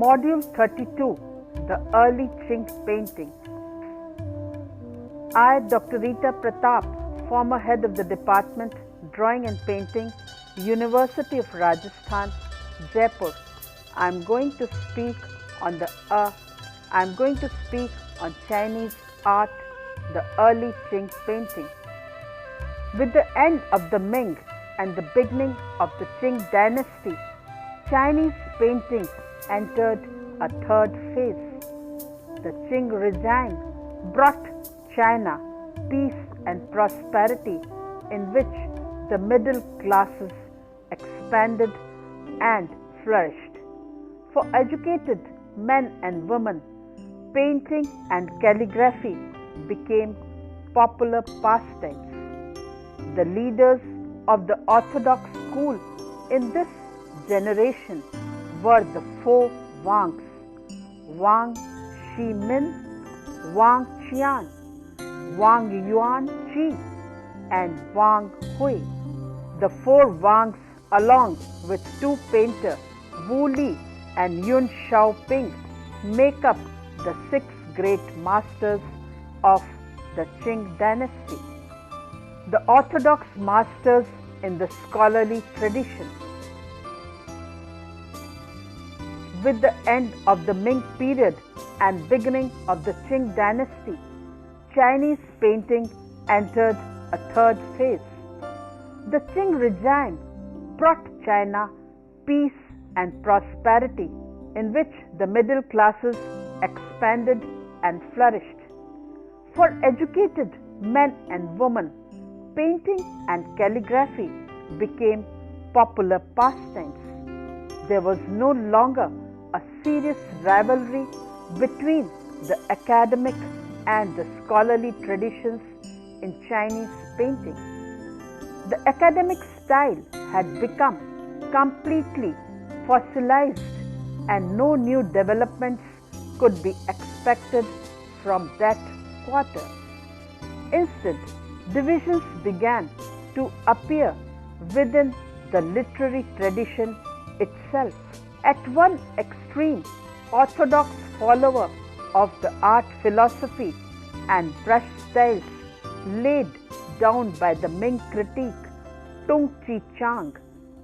Module 32, the early Qing painting. I, Dr. Rita Pratap, former head of the Department, Drawing and Painting, University of Rajasthan, Jaipur. I am going to speak on Chinese art, the early Qing painting. With the end of the Ming and the beginning of the Qing dynasty, Chinese painting entered a third phase. The Qing regime brought China peace and prosperity, in which the middle classes expanded and flourished. For educated men and women, painting and calligraphy became popular pastimes. The leaders of the orthodox school in this generation were the four Wangs: Wang Shimin, Wang Qian, Wang Yuanqi, and Wang Hui. The four Wangs, along with two painters, Wu Li and Yun Xiaoping, make up the six great masters of the Qing dynasty. The orthodox masters in the scholarly tradition. With the end of the Ming period and beginning of the Qing dynasty, Chinese painting entered a third phase. The Qing regime brought China peace and prosperity, in which the middle classes expanded and flourished. For educated men and women, painting and calligraphy became popular pastimes. There was no longer a serious rivalry between the academic and the scholarly traditions in Chinese painting. The academic style had become completely fossilized, and no new developments could be expected from that quarter. Instead, divisions began to appear within the literary tradition itself. At one extreme, orthodox follower of the art philosophy and brush styles laid down by the Ming critic Tung Chi Chang,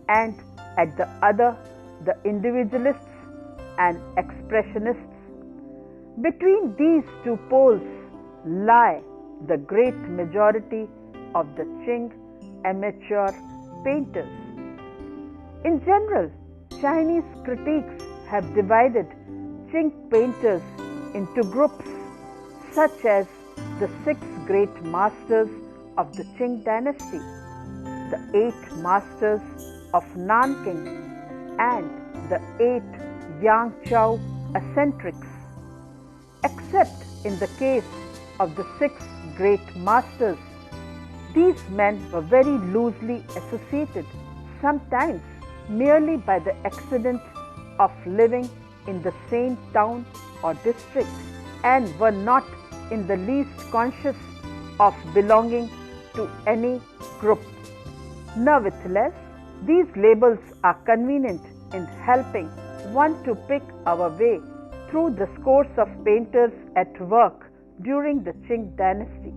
and at the other, the individualists and expressionists. Between these two poles lie the great majority of the Qing amateur painters. In general, Chinese critics have divided Qing painters into groups such as the six great masters of the Qing dynasty, the eight masters of Nanking, and the eight Yangzhou eccentrics. Except in the case of the six great masters, these men were very loosely associated, sometimes merely by the accident of living in the same town or district, and were not in the least conscious of belonging to any group. Nevertheless, these labels are convenient in helping one to pick our way through the scores of painters at work during the Qing dynasty.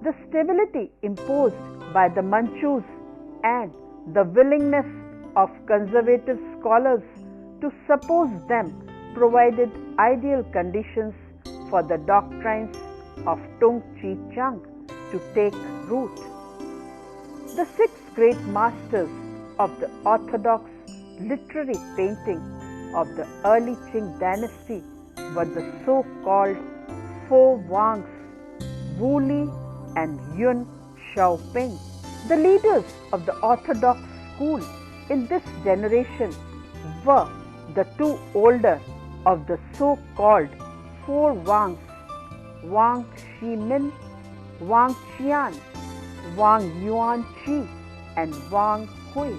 The stability imposed by the Manchus and the willingness of conservative scholars to suppose them provided ideal conditions for the doctrines of Tung Chi Chang to take root. The six great masters of the orthodox literary painting of the early Qing dynasty were the so-called four Wangs, Wu Li and Yun Xiaoping. The leaders of the orthodox school in this generation were the two older of the so-called four Wangs: Wang Shimin, Wang Qian, Wang Yuanqi, and Wang Hui.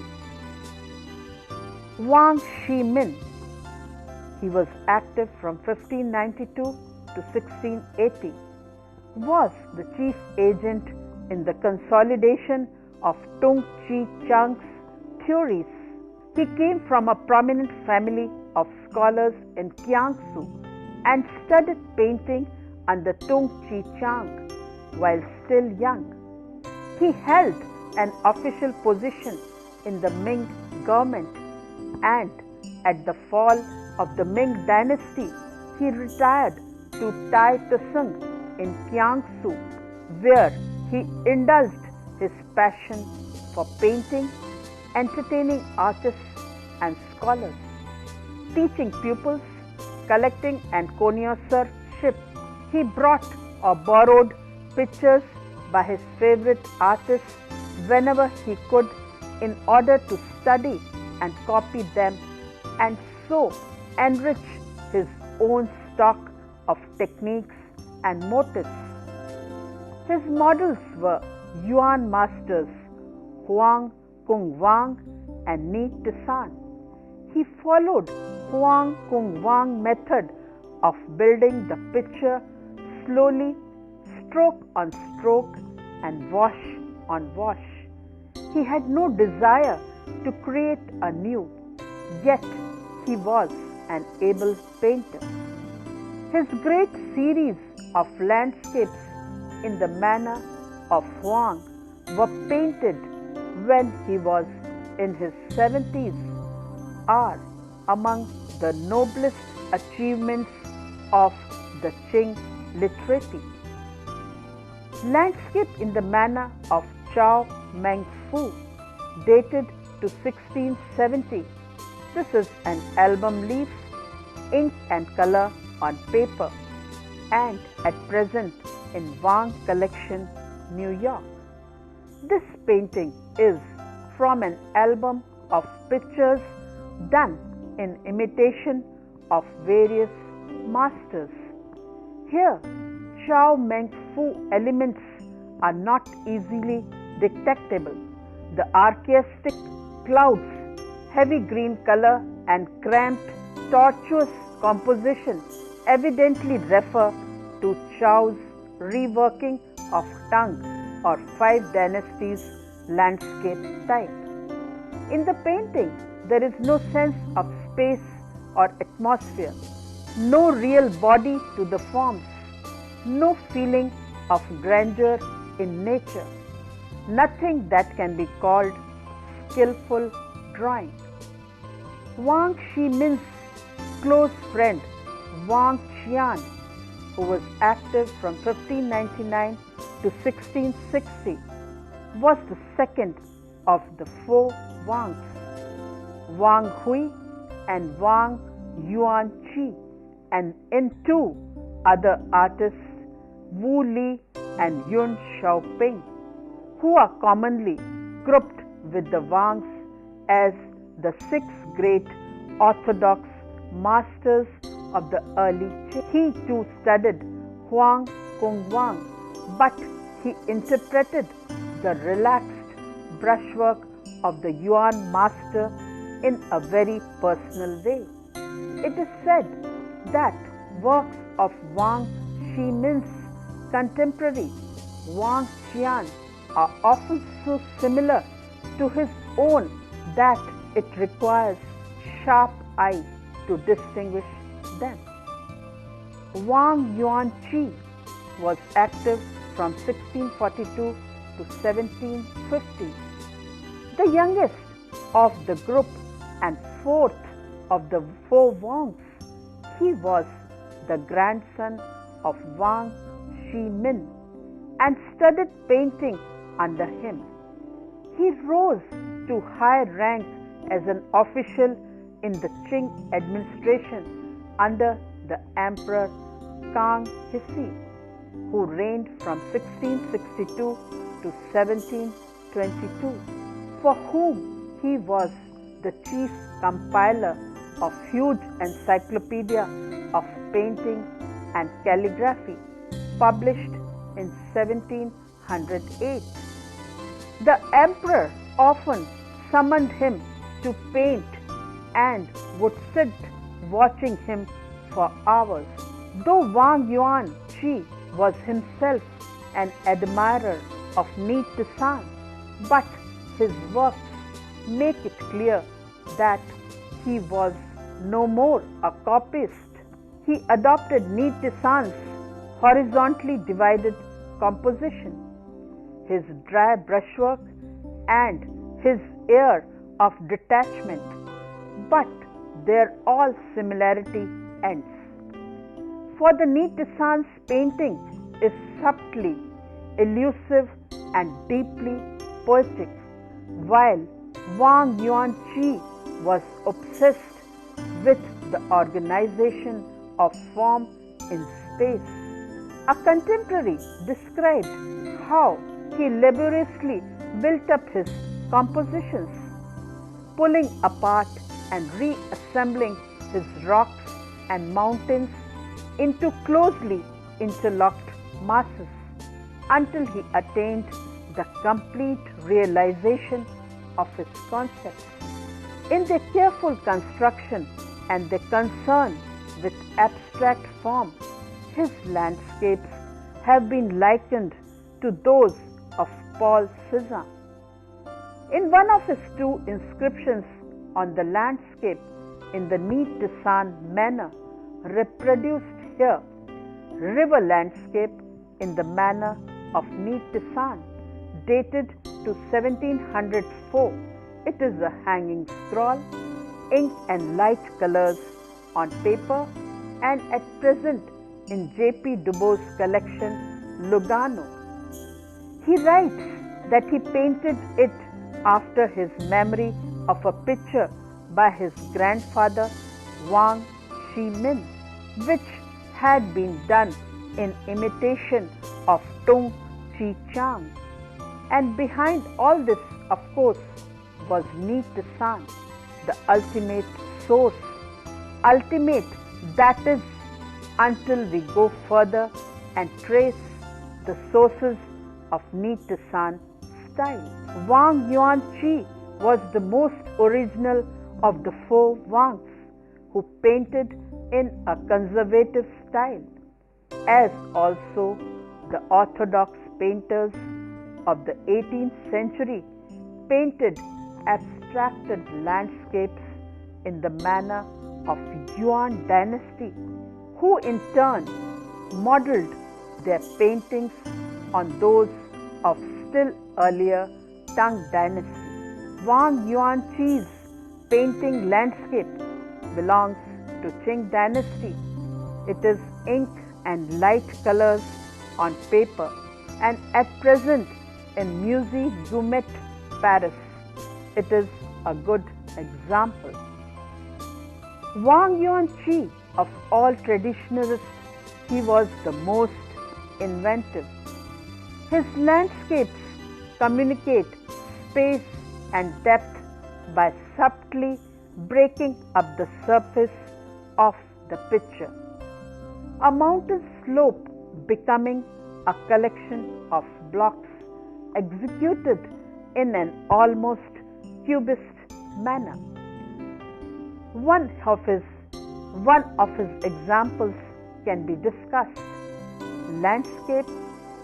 Wang Shimin, he was active from 1592 to 1680, was the chief agent in the consolidation of Tung Chi Chang's theories. He came from a prominent family of scholars in Jiangsu and studied painting under Tung Chi Chang while still young. He held an official position in the Ming government, and at the fall of the Ming dynasty, he retired to Tai Tsung in Jiangsu, where he indulged his passion for painting, entertaining artists and scholars, teaching pupils, collecting and connoisseurship. He brought or borrowed pictures by his favorite artists whenever he could in order to study and copy them and so enrich his own stock of techniques and motifs. His models were Yuan masters Huang Kung Wang and Ni Tisan. He followed Huang Kung Wang method of building the picture slowly, stroke on stroke and wash on wash. He had no desire to create anew, yet he was an able painter. His great series of landscapes in the manner of Huang were painted when he was in his 70s are among the noblest achievements of the Qing literati. Landscape in the manner of Chao Meng Fu, dated to 1670. This is an album leaf, ink and color on paper, and at present in Wang Collection, New York. This painting is from an album of pictures done in imitation of various masters. Here, Chao Meng Fu elements are not easily detectable. The archaistic clouds, heavy green color and cramped, tortuous composition evidently refer to Chao's reworking of Tang or Five Dynasties landscape type. In the painting, there is no sense of space or atmosphere, no real body to the forms, no feeling of grandeur in nature, nothing that can be called skillful drawing. Wang Shimin's close friend Wang Qian, who was active from 1599 to 1660, was the second of the four Wangs, Wang Hui and Wang Yuanqi, and in two other artists, Wu Li and Yun Xiaoping, who are commonly grouped with the Wangs as the six great orthodox masters of the early Qing. He too studied Huang Kung Wang, but he interpreted the relaxed brushwork of the Yuan master in a very personal way. It is said that works of Wang Shimin's contemporary Wang Qian are often so similar to his own that it requires sharp eye to distinguish them. Wang Yuanqi was active from 1642 to 1750. The youngest of the group and fourth of the four Wangs, he was the grandson of Wang Shimin and studied painting under him. He rose to high rank as an official in the Qing administration under the Emperor Kang He, who reigned from 1662 to 1722, for whom he was the chief compiler of huge encyclopedia of painting and calligraphy, published in 1708. The emperor often summoned him to paint and would sit watching him for hours. Though Wang Yuanqi was himself an admirer of Ni Tisan, but his works make it clear that he was no more a copyist. He adopted Nittisan's horizontally divided composition, his dry brushwork, and his air of detachment, but their all similarity ends. For the Nittisan's painting is subtly elusive and deeply poetic, while Wang Yuanqi was obsessed with the organization of form in space. A contemporary described how he laboriously built up his compositions, pulling apart and reassembling his rocks and mountains into closely interlocked masses until he attained the complete realization of his concepts. In their careful construction and their concern with abstract form, his landscapes have been likened to those of Paul Cézanne. In one of his two inscriptions on the landscape in the Nittisan manner reproduced here, river landscape in the manner of Nittisan, dated to 1704. It is a hanging scroll, ink and light colors on paper, and at present in J.P. Dubois' collection, Lugano. He writes that he painted it after his memory of a picture by his grandfather Wang Shimin, which had been done in imitation of Tung Chi Chang. And behind all this, of course, was Nittisan, the ultimate source. Ultimate, that is, until we go further and trace the sources of Nittisan style. Wang Yuanqi was the most original of the four Wangs who painted in a conservative style, as also the orthodox painters of the 18th century painted abstracted landscapes in the manner of Yuan dynasty, who in turn modeled their paintings on those of still earlier Tang dynasty. Wang Yuanqi's painting landscape belongs to Qing dynasty. It is ink and light colors on paper and at present in Musée Guimet, Paris. It is a good example. Wang Yuanqi, of all traditionalists, he was the most inventive. His landscapes communicate space and depth by subtly breaking up the surface of the picture. A mountain slope becoming a collection of blocks executed in an almost cubist manner. One of his examples can be discussed: landscape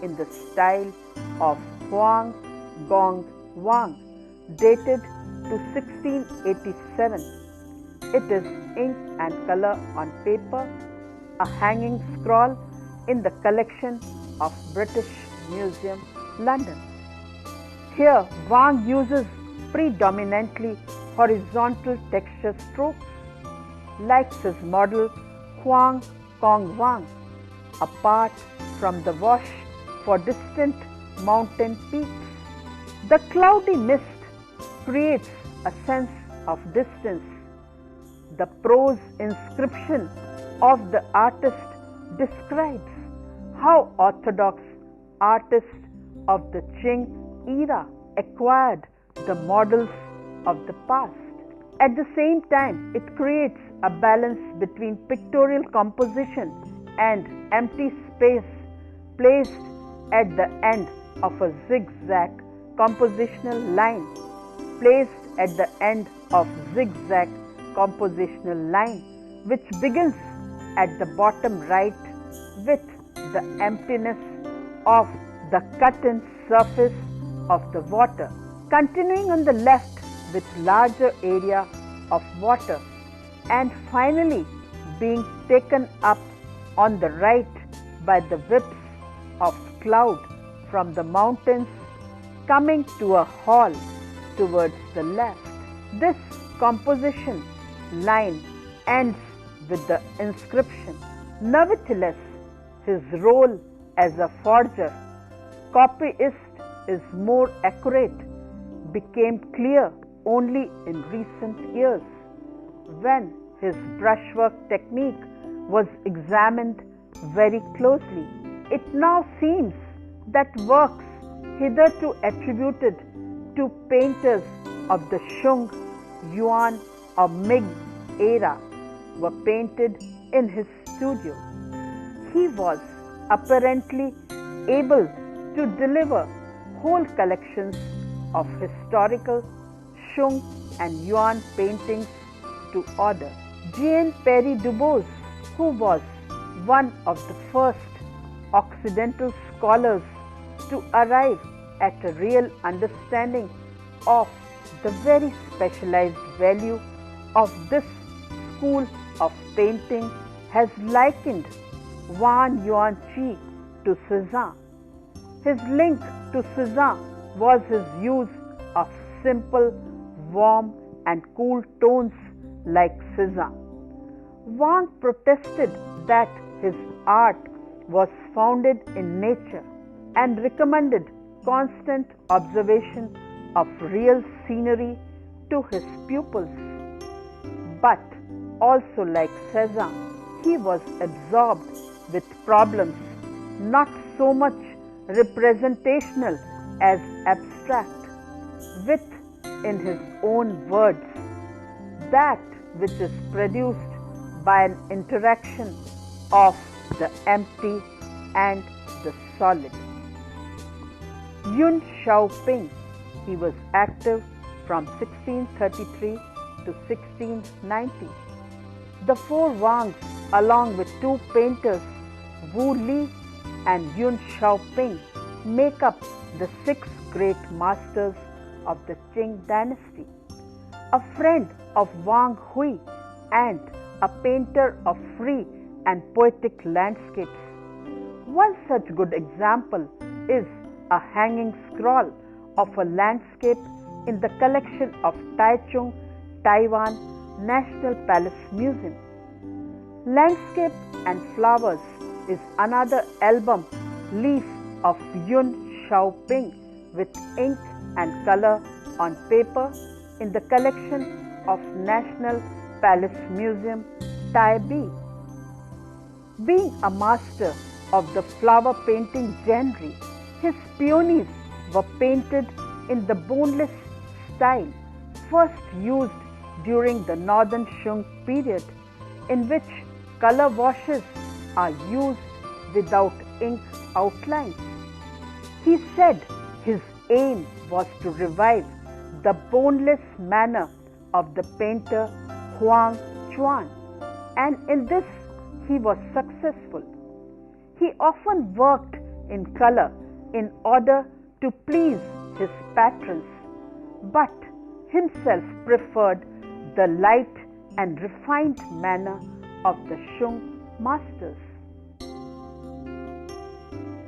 in the style of Huang Gong Wang, dated to 1687. It is ink and color on paper, a hanging scroll in the collection of British Museum, London. Here, Wang uses predominantly horizontal texture strokes, like his model Huang Gong Wang, apart from the wash for distant mountain peaks. The cloudy mist creates a sense of distance. The prose inscription of the artist describes how orthodox artists of the Qing era acquired the models of the past. At the same time, it creates a balance between pictorial composition and empty space placed at the end of a zigzag compositional line, which begins at the bottom right with the emptiness of the cut-in surface of the water, continuing on the left with larger area of water, and finally being taken up on the right by the whips of cloud from the mountains coming to a halt towards the left. This composition line ends with the inscription. Nevertheless, his role as a forger, copyist is more accurate, became clear only in recent years when his brushwork technique was examined very closely. It now seems that works hitherto attributed to painters of the Shung, Yuan or Ming era were painted in his studio. He was apparently able to deliver whole collections of historical Shung and Yuan paintings to order. Jean-Pierre Dubois, who was one of the first Occidental scholars to arrive at a real understanding of the very specialized value of this school of painting, has likened Wang Yuanqi to Cézanne. His link to Cézanne was his use of simple, warm and cool tones like Cézanne. Wang protested that his art was founded in nature and recommended constant observation of real scenery to his pupils. But also like Cézanne, he was absorbed with problems not so much representational as abstract, with, in his own words, that which is produced by an interaction of the empty and the solid. Yun Xiaoping, he was active from 1633 to 1690. The four Wangs, along with two painters, Wu Li and Yun Xiaoping, make up the six great masters of the Qing dynasty. A friend of Wang Hui and a painter of free and poetic landscapes. One such good example is a hanging scroll of a landscape in the collection of Taichung, Taiwan National Palace Museum. Landscape and Flowers is another album leaf of Yun Xiaoping with ink and color on paper in the collection of National Palace Museum, Taipei. Being a master of the flower painting genre, his peonies were painted in the boneless style first used during the Northern Shung period, in which color washes are used without ink outlines. He said his aim was to revive the boneless manner of the painter Huang Chuan, and in this he was successful. He often worked in color in order to please his patrons, but himself preferred the light and refined manner of the Shung masters.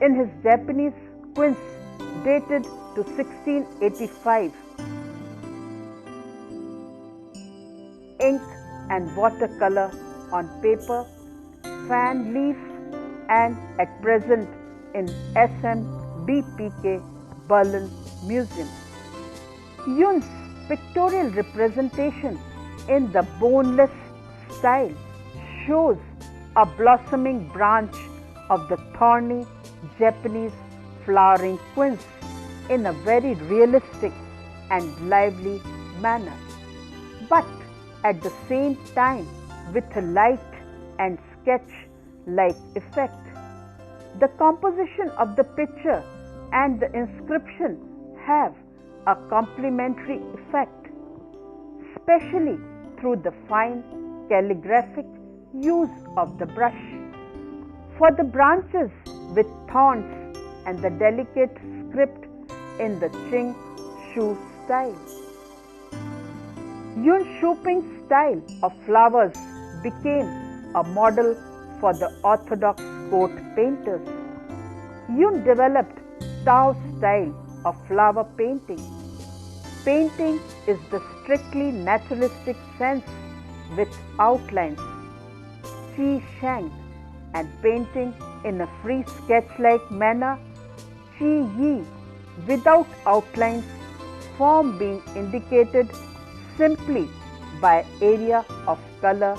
In his Japanese quince dated to 1685, ink and watercolor on paper, fan leaf, and at present in SMBPK Berlin Museum. Yun's pictorial representation in the boneless style shows a blossoming branch of the thorny Japanese flowering quince in a very realistic and lively manner, but at the same time with a light and sketch-like effect. The composition of the picture and the inscription have a complementary effect, especially through the fine calligraphic use of the brush. For the branches with thorns and the delicate script in the Qing Shu style. Yun Shuping's style of flowers became a model for the orthodox court painters. Yun developed Tao's style of flower painting. Painting is the strictly naturalistic sense with outlines, Qi Shang, and painting in a free sketch-like manner, Qi Yi, without outlines, form being indicated simply by area of color,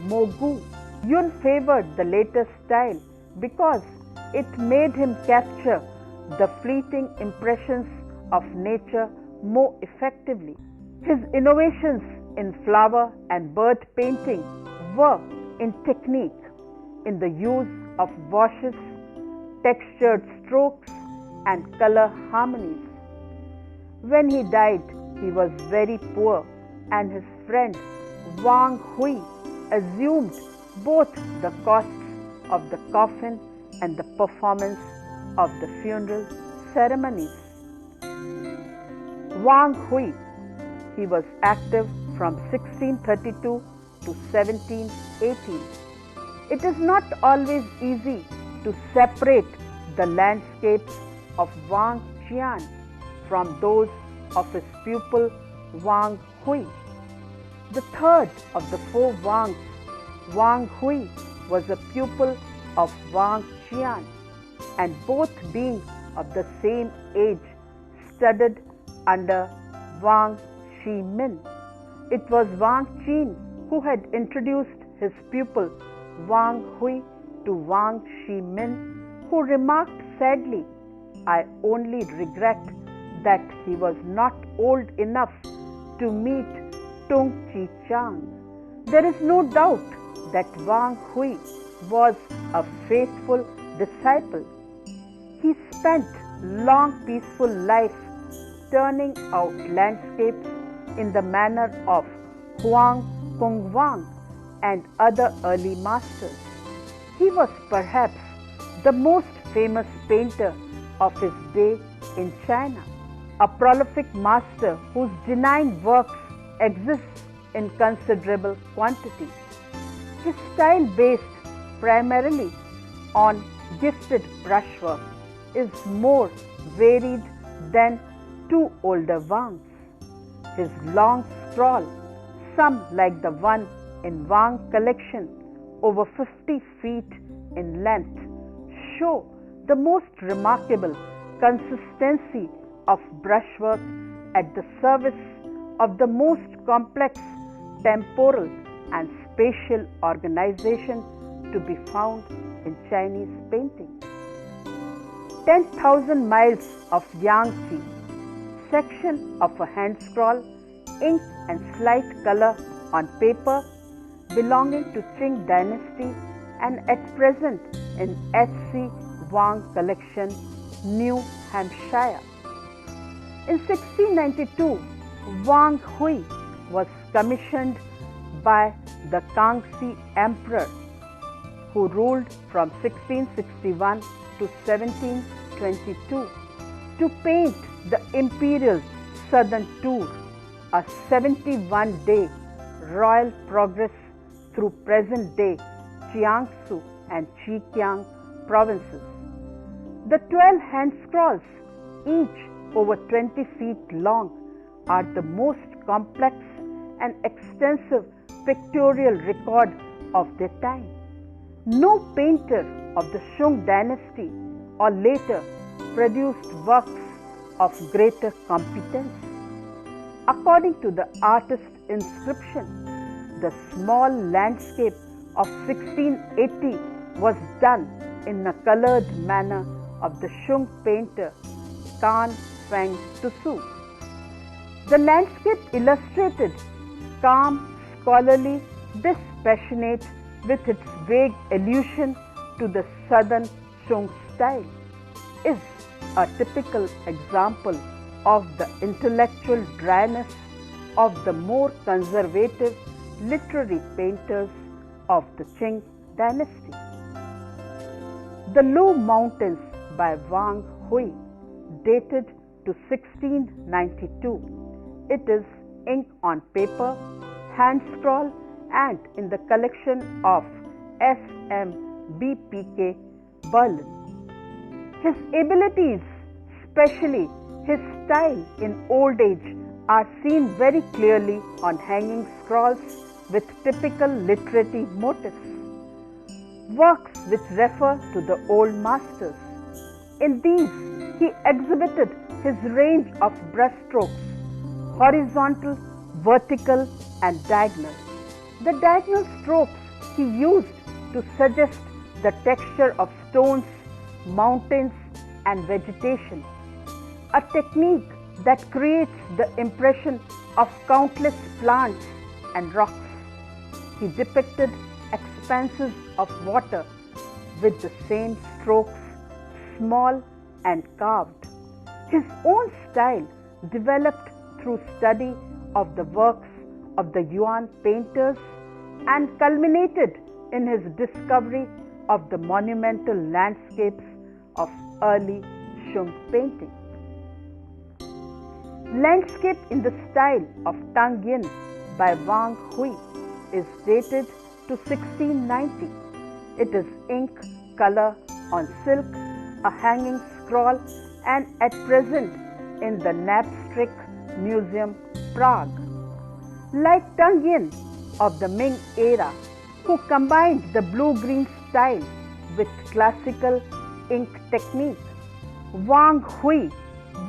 Mogu. Yun favored the later style because it made him capture the fleeting impressions of nature more effectively. His innovations in flower and bird painting were in technique, in the use of washes, textured strokes, and color harmonies. When he died, he was very poor, and his friend Wang Hui assumed both the costs of the coffin and the performance of the funeral ceremonies. Wang Hui, he was active from 1632 to 1718. It is not always easy to separate the landscapes of Wang Qian from those of his pupil Wang Hui. The third of the four Wangs, Wang Hui, was a pupil of Wang Qian, and both being of the same age, studied under Wang Shimin. It was Wang Qin who had introduced his pupil Wang Hui to Wang Shimin, who remarked sadly, "I only regret that he was not old enough to meet Tung Chi Chang." There is no doubt that Wang Hui was a faithful disciple. He spent long peaceful life turning out landscapes in the manner of Huang Kongwang and other early masters. He was perhaps the most famous painter of his day in China, a prolific master whose genuine works exist in considerable quantity. His style, based primarily on gifted brushwork, is more varied than two older Wangs. His long scroll, some like the one in Wang collection, over 50 feet in length, show the most remarkable consistency of brushwork at the service of the most complex temporal and spatial organization to be found in Chinese painting. 10,000 miles of Yangtze, section of a hand scroll, ink and slight color on paper, belonging to Qing dynasty and at present in H.C. Wang collection, New Hampshire. In 1692, Wang Hui was commissioned by the Kangxi Emperor, who ruled from 1661 to 1722, to paint the Imperial Southern Tour, a 71-day royal progress through present-day Jiangsu and Zhejiang provinces. The 12 hand scrolls, each over 20 feet long, are the most complex and extensive pictorial record of their time. No painter of the Shung dynasty or later produced works of greater competence. According to the artist's inscription, the small landscape of 1680 was done in a colored manner of the Shung painter Kan Feng Tusu. The landscape illustrated, calm, scholarly, dispassionate, with its vague allusion to the southern Shung style, is a typical example of the intellectual dryness of the more conservative literary painters of the Qing dynasty. The Low Mountains by Wang Hui, dated to 1692. It is ink on paper, hand scrawl, and in the collection of SMBPK, Berlin. His abilities, especially his style in old age, are seen very clearly on hanging scrolls with typical literary motifs. Works which refer to the old masters. In these, he exhibited his range of brushstrokes, horizontal, vertical, and diagonal. The diagonal strokes he used to suggest the texture of stones, mountains, and vegetation, a technique that creates the impression of countless plants and rocks. He depicted expanses of water with the same strokes, small and carved. His own style developed through study of the works of the Yuan painters and culminated in his discovery of the monumental landscapes of early Shung painting. Landscape in the style of Tang Yin by Wang Hui is dated to 1690. It is ink color on silk, a hanging scroll, and at present in the Napstrik Museum, Prague. Like Tang Yin of the Ming era, who combined the blue-green style with classical ink technique, Wang Hui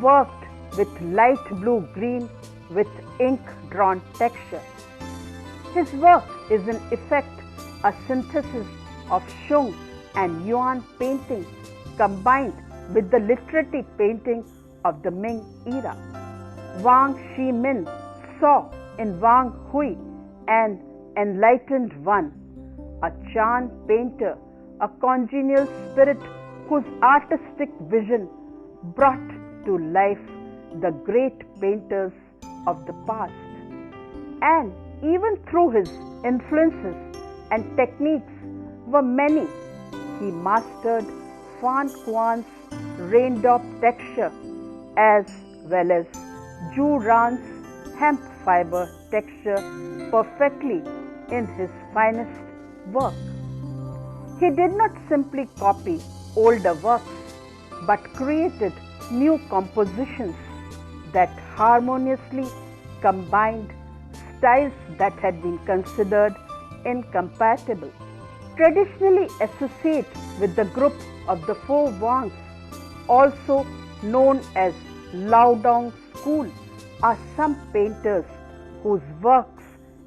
worked with light blue-green with ink-drawn texture. His work is in effect a synthesis of Shung and Yuan painting combined with the literary painting of the Ming era. Wang Shimin saw in Wang Hui an enlightened one, a Chan painter, a congenial spirit whose artistic vision brought to life the great painters of the past. And even through his influences and techniques were many, he mastered Fan Kuan's raindrop texture as well as Zhu Ran's hemp fiber texture perfectly in his finest work. He did not simply copy older works but created new compositions that harmoniously combined styles that had been considered incompatible. Traditionally associated with the group of the Four Wangs, also known as Laodong School, are some painters whose works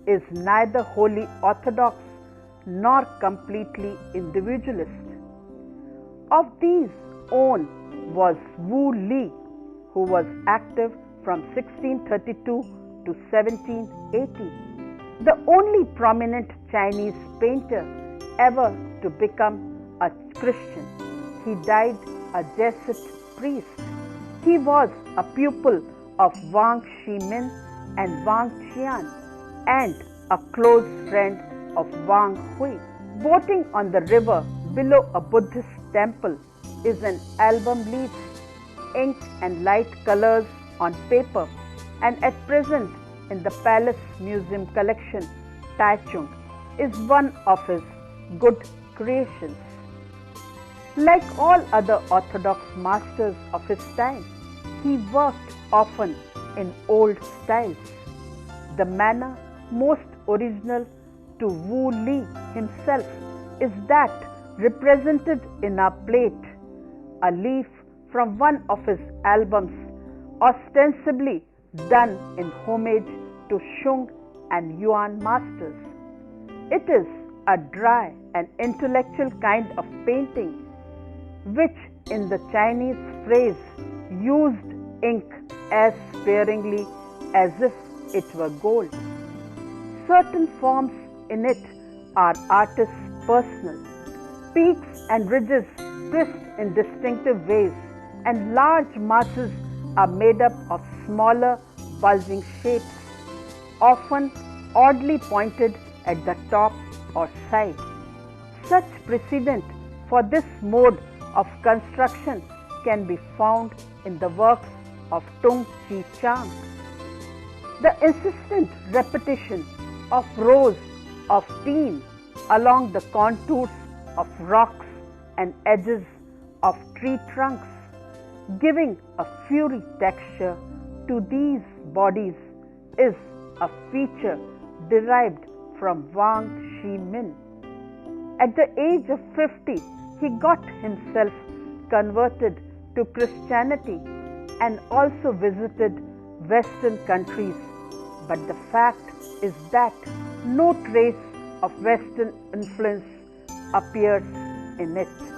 is neither wholly orthodox nor completely individualist. Of these, one was Wu Li, who was active from 1632 to 1780, the only prominent Chinese painter ever to become a Christian. He died a Jesuit priest. He was a pupil of Wang Shimin and Wang Qian and a close friend of Wang Hui. Boating on the river below a Buddhist temple is an album leaf, ink and light colors on paper, and at present in the Palace Museum collection, Taichung is one of his good creations. Like all other orthodox masters of his time, he worked often in old styles. The manner most original to Wu Li himself is that represented in our plate, a leaf from one of his albums, ostensibly done in homage to Shung and Yuan masters. It is a dry and intellectual kind of painting which, in the Chinese phrase, used ink as sparingly as if it were gold. Certain forms in it are artists' personal. Peaks and ridges twist in distinctive ways, and large masses are made up of smaller, bulging shapes, often oddly pointed at the top or side. Such precedent for this mode of construction can be found in the works of Tung Chi Chang. The insistent repetition of rows of team along the contours of rocks and edges of tree trunks, giving a furry texture to these bodies, is a feature derived from Wang Shi-min. At the age of 50, he got himself converted to Christianity and also visited Western countries, but the fact is that no trace of Western influence appears in it.